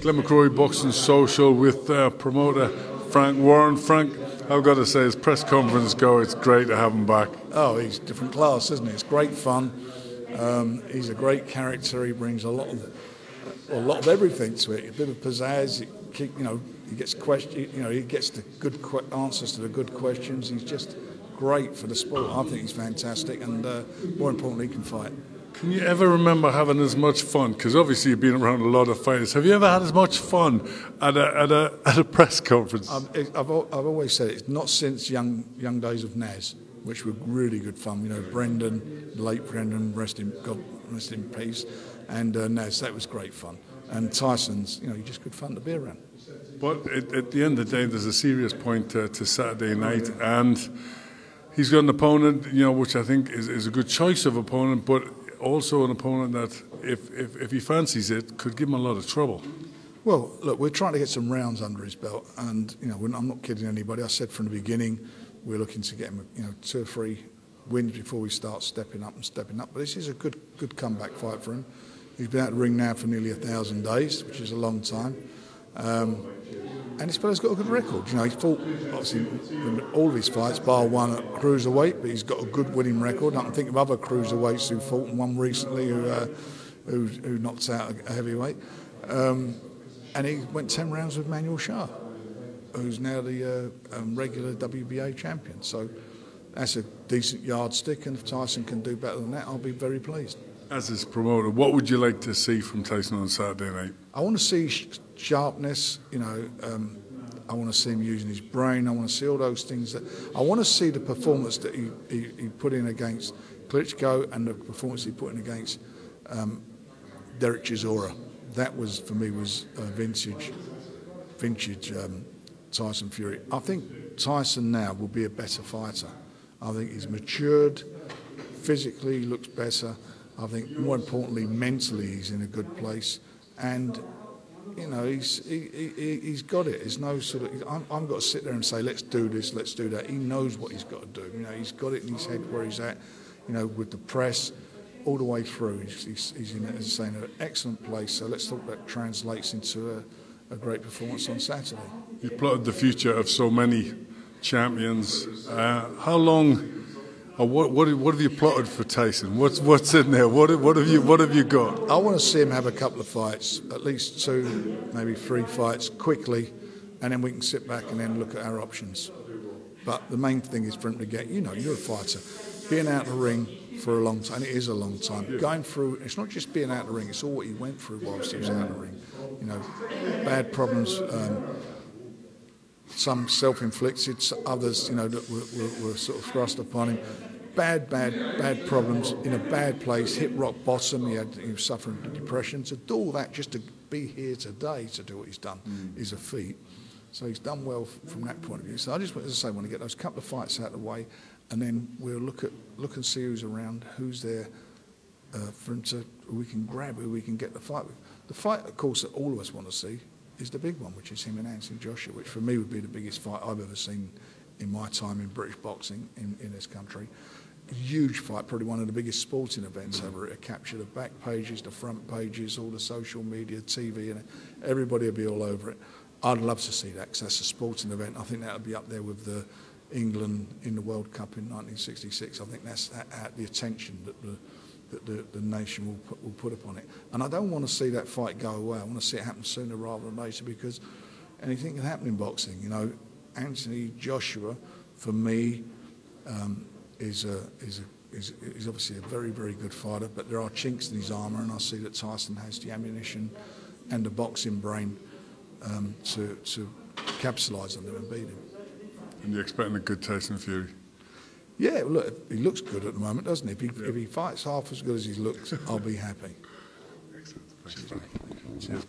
Glenn McCrory, Boxing Social, with promoter Frank Warren. Frank, I've got to say, his press conference it's great to have him back. Oh, he's a different class, isn't he? It's great fun. He's a great character. He brings a lot of everything to it. A bit of pizzazz. He gets he gets the good answers to the good questions. He's just great for the sport. I think he's fantastic, and more importantly, he can fight. Can you ever remember having as much fun? Because obviously you've been around a lot of fighters. Have you ever had as much fun at a press conference? I've always said it's not since young days of Naz, which were really good fun. Brendan, the late Brendan, God rest in peace, and Naz, that was great fun. And Tyson's, just good fun to be around. But at the end of the day, there's a serious point to Saturday night, and he's got an opponent, which I think is a good choice of opponent, but also an opponent that, if he fancies it, could give him a lot of trouble. Well, look, we're trying to get some rounds under his belt, and I'm not kidding anybody. I said from the beginning we're looking to get him 2 or 3 wins before we start stepping up. But this is a good comeback fight for him. He's been out of the ring now for nearly 1,000 days, which is a long time. And this fella's got a good record. He's fought, obviously, in all of his fights, bar one at cruiserweight, but he's got a good winning record. I can think of other cruiserweights who fought, and one recently who knocked out a heavyweight. And he went 10 rounds with Manuel Shah, who's now the regular WBA champion. So that's a decent yardstick, and if Tyson can do better than that, I'll be very pleased. As his promoter, what would you like to see from Tyson on Saturday night? I want to see sharpness, I want to see him using his brain. I want to see all those things. I want to see the performance that he put in against Klitschko and the performance he put in against Derek Chisora. That was, for me, was vintage Tyson Fury. I think Tyson now will be a better fighter. I think he's matured, physically he looks better. I think more importantly, mentally he's in a good place, and he's got it. There's no sort of I've got to sit there and say let's do this, let's do that. He knows what he's got to do. He's got it in his head where he's at. With the press all the way through, he's in, as I say, in an excellent place. So let's hope that translates into a great performance on Saturday. You plotted the future of so many champions. How long? What have you plotted for Tyson? What's in there? What have you got? I want to see him have a couple of fights, at least 2, maybe 3 fights quickly, and then we can sit back and then look at our options. But the main thing is for him to get, you're a fighter, being out of the ring for a long time. And it is a long time. Yeah. Going through, it's not just being out of the ring; it's all what he went through whilst he was out of the ring. Bad problems. Some self-inflicted, others, that were sort of thrust upon him. Bad problems in a bad place, hit rock bottom. He was suffering from depression. To do all that, just to be here today to do what he's done, is a feat. So he's done well from that point of view. So I just, as I say, want to get those couple of fights out of the way, and then we'll look and see who's around, who's there for him to, who we can grab, who we can get the fight with. The fight, of course, that all of us want to see is the big one, which is him and Anthony Joshua, which for me would be the biggest fight I've ever seen in my time in British boxing in this country. A huge fight, probably one of the biggest sporting events ever. It captured the back pages, the front pages, all the social media, TV, and everybody will be all over it. I'd love to see that because that's a sporting event. I think that would be up there with the England in the World Cup in 1966. I think that's the attention that the nation will put upon it. And I don't want to see that fight go away. I want to see it happen sooner rather than later, because anything can happen in boxing. Anthony Joshua, for me, is obviously a very, very good fighter, but there are chinks in his armour, and I see that Tyson has the ammunition and the boxing brain to capitalise on them and beat him. And you're expecting a good Tyson Fury? Yeah, look, he looks good at the moment, doesn't he? If he fights half as good as he looks, I'll be happy. Excellent. Thanks, Cheers.